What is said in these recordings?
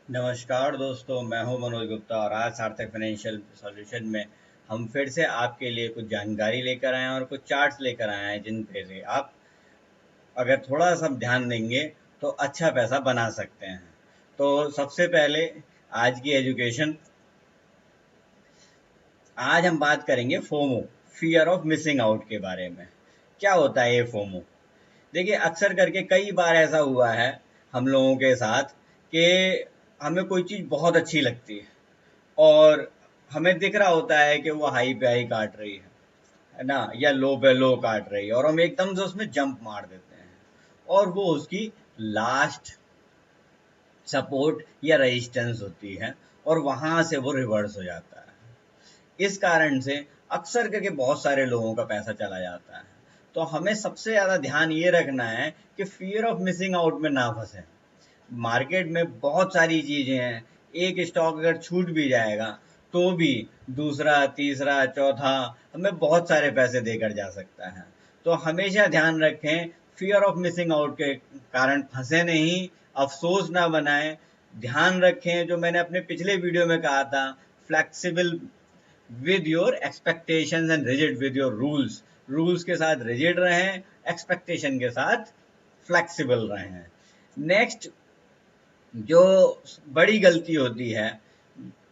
नमस्कार दोस्तों, मैं हूं मनोज गुप्ता और आज सार्थक फाइनेंशियल सॉल्यूशन में हम फिर से आपके लिए कुछ जानकारी लेकर आए हैं और कुछ चार्ट्स लेकर आए हैं जिन पे से आप अगर थोड़ा सा ध्यान देंगे तो अच्छा पैसा बना सकते हैं। तो सबसे पहले आज की एजुकेशन। आज हम बात करेंगे FOMO, fear of missing out के बारे में। क्या होता है ये फोमो? देखिए, अक्सर करके कई बार ऐसा हुआ है हम लोगों के साथ कि हमें कोई चीज़ बहुत अच्छी लगती है और हमें दिख रहा होता है कि वो हाई पे हाई काट रही है ना, या लो पे लो काट रही है, और हम एकदम से उसमें जंप मार देते हैं और वो उसकी लास्ट सपोर्ट या रेजिस्टेंस होती है और वहां से वो रिवर्स हो जाता है। इस कारण से अक्सर करके बहुत सारे लोगों का पैसा चला जाता है। तो हमें सबसे ज़्यादा ध्यान ये रखना है कि फियर ऑफ मिसिंग आउट में ना फंसे। मार्केट में बहुत सारी चीज़ें हैं, एक स्टॉक अगर छूट भी जाएगा तो भी दूसरा, तीसरा, चौथा हमें बहुत सारे पैसे देकर जा सकता है। तो हमेशा ध्यान रखें, फियर ऑफ मिसिंग आउट के कारण फंसे नहीं, अफसोस ना बनाएं। ध्यान रखें जो मैंने अपने पिछले वीडियो में कहा था, flexible with your expectations and rigid with your rules. Rules के साथ रिजिड रहें, एक्सपेक्टेशन के साथ फ्लेक्सिबल रहें। नेक्स्ट, जो बड़ी गलती होती है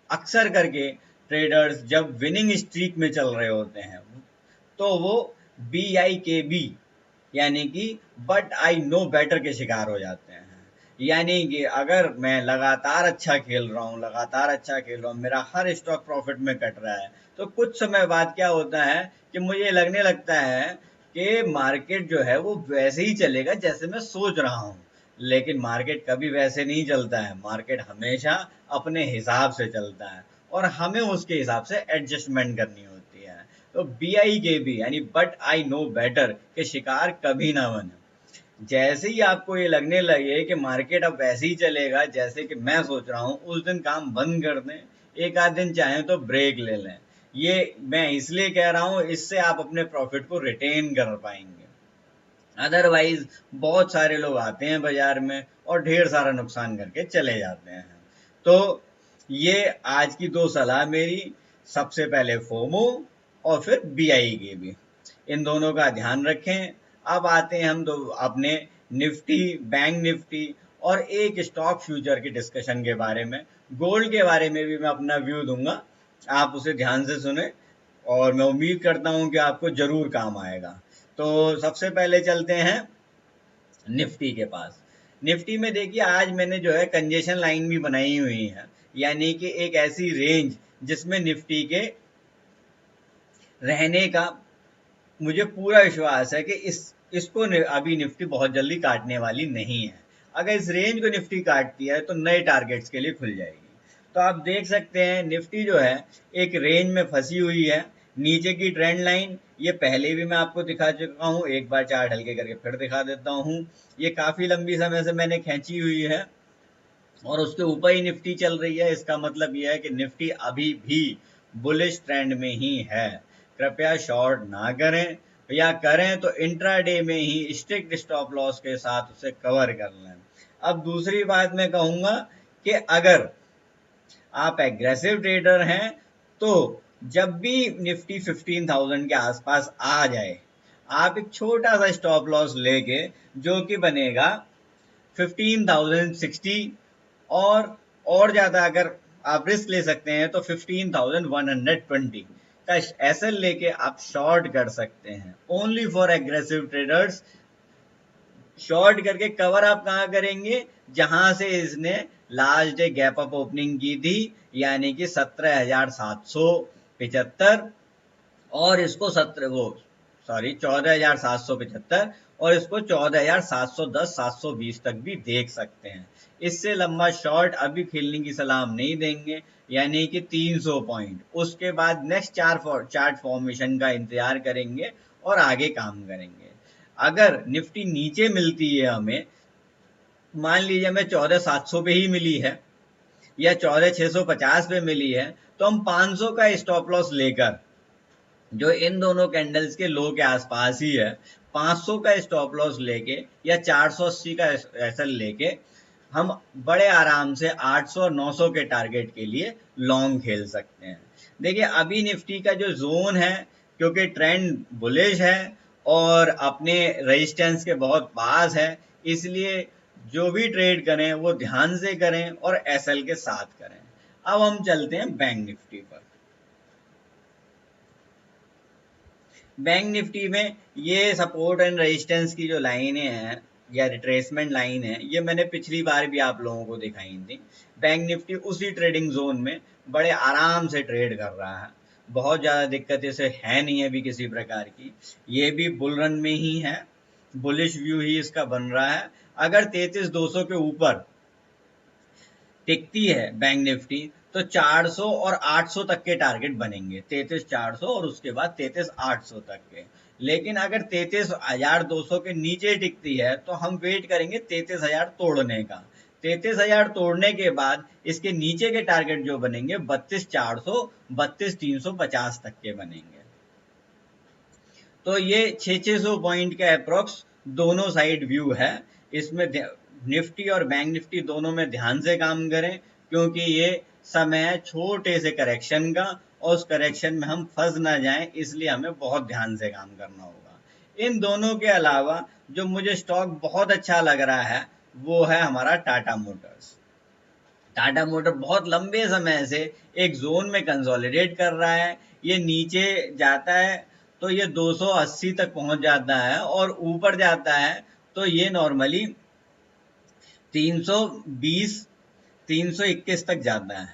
अक्सर करके, ट्रेडर्स जब विनिंग स्ट्रीक में चल रहे होते हैं तो वो BIKB यानी कि बट आई नो बेटर के शिकार हो जाते हैं। यानी कि अगर मैं लगातार अच्छा खेल रहा हूँ, लगातार अच्छा खेल रहा हूँ, मेरा हर स्टॉक प्रॉफिट में कट रहा है, तो कुछ समय बाद क्या होता है कि मुझे लगने लगता है कि मार्केट जो है वो वैसे ही चलेगा जैसे मैं सोच रहा हूँ। लेकिन मार्केट कभी वैसे नहीं चलता है, मार्केट हमेशा अपने हिसाब से चलता है और हमें उसके हिसाब से एडजस्टमेंट करनी होती है। तो BIKB यानी बट आई नो बेटर के शिकार कभी ना बने। जैसे ही आपको ये लगने लगे कि मार्केट अब वैसे ही चलेगा जैसे कि मैं सोच रहा हूँ, उस दिन काम बंद कर दें। एक आध दिन चाहें तो ब्रेक ले लें। ये मैं इसलिए कह रहा हूँ, इससे आप अपने प्रॉफिट को रिटेन कर पाएंगे। अदरवाइज बहुत सारे लोग आते हैं बाजार में और ढेर सारा नुकसान करके चले जाते हैं। तो ये आज की दो सलाह मेरी। सबसे पहले फोमो और फिर BIKB, इन दोनों का ध्यान रखें। अब आते हैं हम तो अपने निफ्टी, बैंक निफ्टी और एक स्टॉक फ्यूचर की डिस्कशन के बारे में। गोल्ड के बारे में भी मैं अपना व्यू दूंगा, आप उसे ध्यान से सुने और मैं उम्मीद करता हूं कि आपको जरूर काम आएगा। तो सबसे पहले चलते हैं निफ्टी के पास। निफ्टी में देखिए, आज मैंने जो है कंजेशन लाइन भी बनाई हुई है, यानी कि एक ऐसी रेंज जिसमें निफ्टी के रहने का मुझे पूरा विश्वास है कि इसको अभी निफ्टी बहुत जल्दी काटने वाली नहीं है। अगर इस रेंज को निफ्टी काटती है तो नए टारगेट्स के लिए खुल जाएगी। तो आप देख सकते हैं निफ्टी जो है एक रेंज में फंसी हुई है। नीचे की ट्रेंड लाइन ये पहले भी मैं आपको दिखा चुका हूँ, एक बार चार्ट हल्के करके फिर दिखा देता हूँ। ये काफी लंबी समय से मैंने खींची हुई है और उसके ऊपर ही निफ्टी चल रही है। इसका मतलब यह है कि निफ्टी अभी भी बुलिश ट्रेंड में ही है। कृपया शॉर्ट ना करें, या करें तो इंट्राडे में ही स्ट्रिक्ट स्टॉप लॉस के साथ उसे कवर कर लें। अब दूसरी बात मैं कहूंगा कि अगर आप एग्रेसिव ट्रेडर हैं तो जब भी निफ्टी 15,000 के आसपास आ जाए, आप एक छोटा सा स्टॉप लॉस लेके, जो कि बनेगा 15,060, और ज्यादा अगर आप रिस्क ले सकते हैं तो 15,120 का एसएल लेके आप शॉर्ट कर सकते हैं। Only for aggressive traders. Short करके कवर आप कहाँ करेंगे? जहां से इसने last day gap up opening की थी, यानी कि 17,775, और इसको 14,775, और इसको 14,710, 720 तक भी देख सकते हैं। इससे लंबा शॉर्ट अभी खेलने की सलाह हम नहीं देंगे, यानी कि 300 पॉइंट। उसके बाद नेक्स्ट चार्ट फॉर्मेशन का इंतजार करेंगे और आगे काम करेंगे। अगर निफ्टी नीचे मिलती है हमें, मान लीजिए हमें 14,700 पे ही मिली है या 14,650 पे मिली है, तो हम 500 का स्टॉप लॉस लेकर, जो इन दोनों कैंडल्स के लो के आसपास ही है, 500 का स्टॉप लॉस लेके या 480 का एसएल लेके हम बड़े आराम से 800 और 900 के टारगेट के लिए लॉन्ग खेल सकते हैं। देखिए अभी निफ्टी का जो जोन है, क्योंकि ट्रेंड बुलिश है और अपने रेजिस्टेंस के बहुत पास है, इसलिए जो भी ट्रेड करें वो ध्यान से करें और एसएल के साथ करें। अब हम चलते हैं बैंक निफ्टी पर। बैंक निफ्टी में ये सपोर्ट एंड रेजिस्टेंस की जो लाइनें हैं या रिट्रेसमेंट लाइन है, ये मैंने पिछली बार भी आप लोगों को दिखाई थी। बैंक निफ्टी उसी ट्रेडिंग जोन में बड़े आराम से ट्रेड कर रहा है, बहुत ज़्यादा दिक्कत इसे है नहीं अभी किसी प्रकार की। ये भी बुल रन में ही है, बुलिश व्यू ही इसका बन रहा है। अगर 33,200 के ऊपर टिकती है बैंक निफ्टी तो 400 और 800 तक के टारगेट बनेंगे, 33,400 और उसके बाद 33,800 तक के। लेकिन अगर 33,200 के नीचे टिकती है तो हम वेट करेंगे 33,000 तोड़ने का। 33,000 तोड़ने के बाद इसके नीचे के टारगेट जो बनेंगे 32,400 32,350 तक के बनेंगे। तो ये 600 पॉइंट का अप्रोक्स दोनों साइड व्यू है। इसमें निफ्टी और बैंक निफ्टी दोनों में ध्यान से काम करें, क्योंकि ये समय है छोटे से करेक्शन का और उस करेक्शन में हम फंस ना जाएं, इसलिए हमें बहुत ध्यान से काम करना होगा। इन दोनों के अलावा जो मुझे स्टॉक बहुत अच्छा लग रहा है वो है हमारा टाटा मोटर्स। टाटा मोटर बहुत लंबे समय से एक जोन में कंसोलिडेट कर रहा है, ये नीचे जाता है तो ये 280 तक पहुंच जाता है और ऊपर जाता है तो ये नॉर्मली 320 321 तक जाता है।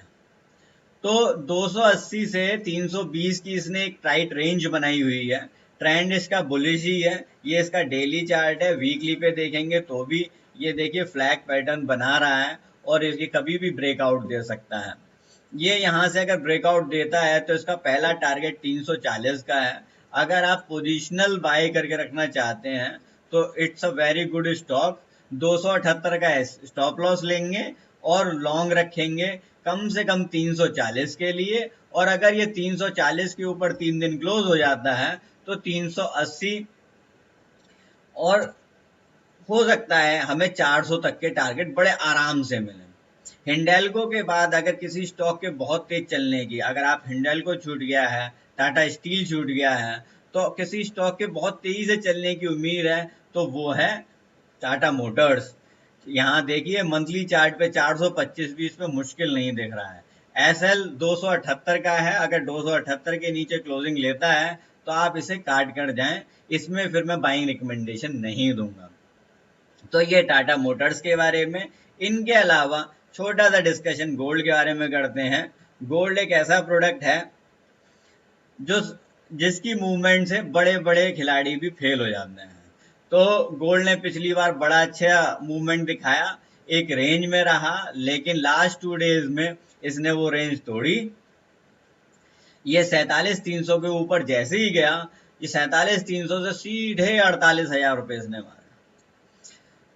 तो 280 से 320 की इसने एक टाइट रेंज बनाई हुई है। ट्रेंड इसका बुलिश ही है, ये इसका डेली चार्ट है। वीकली पे देखेंगे तो भी ये देखिए फ्लैग पैटर्न बना रहा है और इसके कभी भी ब्रेकआउट दे सकता है। ये यहाँ से अगर ब्रेकआउट देता है तो इसका पहला टारगेट 340 का है। अगर आप पोजिशनल बाय करके रखना चाहते हैं तो it's a very good stock. 278 का स्टॉप लॉस लेंगे और लॉन्ग रखेंगे कम से कम 340 के लिए, और अगर ये 340 के ऊपर 3 दिन क्लोज हो जाता है तो 380 और हो सकता है हमें 400 तक के टारगेट बड़े आराम से मिले। हिंडेल्को के बाद अगर किसी स्टॉक के बहुत तेज चलने की, अगर आप हिंडेल्को छूट गया है, टाटा स्टील छूट गया है, तो किसी स्टॉक के बहुत तेजी से चलने की उम्मीद है तो वो है टाटा मोटर्स। यहाँ देखिए मंथली चार्ट पे 425 भी इसमें मुश्किल नहीं दिख रहा है। एसएल 278 का है, अगर 278 के नीचे क्लोजिंग लेता है तो आप इसे काट कर जाएं, इसमें फिर मैं बाइंग रिकमेंडेशन नहीं दूंगा। तो ये टाटा मोटर्स के बारे में। इनके अलावा छोटा सा डिस्कशन गोल्ड के बारे में करते हैं। गोल्ड एक ऐसा प्रोडक्ट है जो जिसकी मूवमेंट से बड़े बड़े खिलाड़ी भी फेल हो जाते हैं। तो गोल्ड ने पिछली बार बड़ा अच्छा मूवमेंट दिखाया, एक रेंज में रहा, लेकिन लास्ट 2 डेज में इसने वो रेंज तोड़ी। ये 47,300 के ऊपर जैसे ही गया, ये 47,300 से सीधे 48,000 रुपये इसने मारे।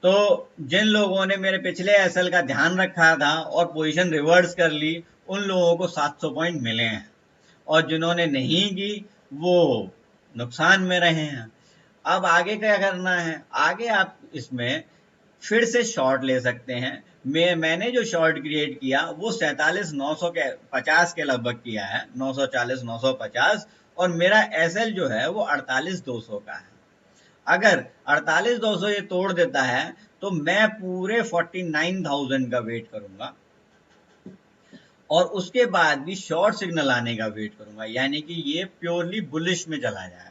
तो जिन लोगों ने मेरे पिछले एसएल का ध्यान रखा था और पोजीशन रिवर्स कर ली, उन लोगों को 700 पॉइंट मिले हैं, और जिन्होंने नहीं की वो नुकसान में रहे हैं। अब आगे क्या करना है? आगे आप इसमें फिर से शॉर्ट ले सकते हैं। मैंने जो शॉर्ट क्रिएट किया वो 47,950 के लगभग किया है, 940 950, और मेरा एसएल जो है वो 48,200 का है। अगर 48,200 ये तोड़ देता है तो मैं पूरे 49,000 का वेट करूंगा और उसके बाद भी शॉर्ट सिग्नल आने का वेट करूंगा, यानी कि ये प्योरली बुलिश में चला जाएगा।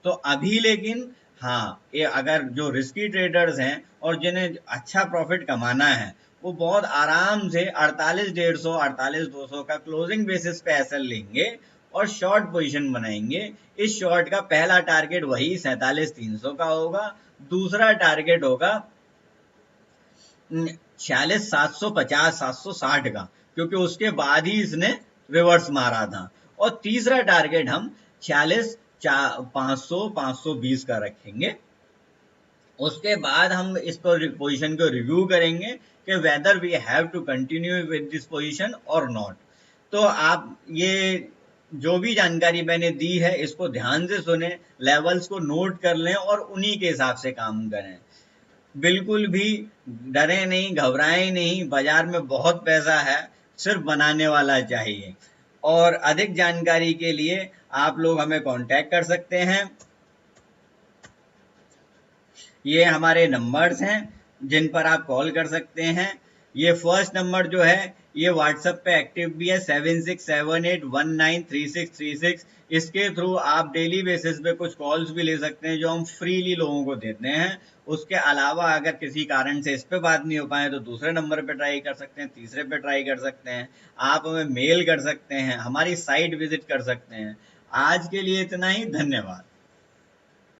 तो अभी लेकिन हाँ, ये अगर जो रिस्की ट्रेडर्स हैं और जिन्हें अच्छा प्रॉफिट कमाना है वो बहुत आराम से 48,150 48,200 का क्लोजिंग बेसिस पे एसएल लेंगे और शॉर्ट पोजीशन बनाएंगे। इस शॉर्ट का पहला टारगेट वही 47,300 का होगा, दूसरा टारगेट होगा 46,750 760 का, क्योंकि उसके बाद ही इसने रिवर्स मारा था, और तीसरा टारगेट हम 46,500 520 का रखेंगे। उसके बाद हम इसको पोजीशन को रिव्यू करेंगे कि whether we have to continue with this position और नॉट। तो आप ये जो भी जानकारी मैंने दी है इसको ध्यान से सुने, लेवल्स को नोट कर लें और उन्हीं के हिसाब से काम करें। बिल्कुल भी डरे नहीं, घबराएं नहीं, बाजार में बहुत पैसा है, सिर्फ बनाने वाला चाहिए। और अधिक जानकारी के लिए आप लोग हमें कांटेक्ट कर सकते हैं। ये हमारे नंबर्स हैं जिन पर आप कॉल कर सकते हैं। ये फर्स्ट नंबर जो है ये व्हाट्सएप पे एक्टिव भी है, 7678193636। इसके थ्रू आप डेली बेसिस पे कुछ कॉल्स भी ले सकते हैं जो हम फ्रीली लोगों को देते हैं। उसके अलावा अगर किसी कारण से इस पे बात नहीं हो पाए तो दूसरे नंबर पे ट्राई कर सकते हैं, तीसरे पे ट्राई कर सकते हैं। आप हमें मेल कर सकते हैं, हमारी साइट विजिट कर सकते हैं। आज के लिए इतना ही, धन्यवाद।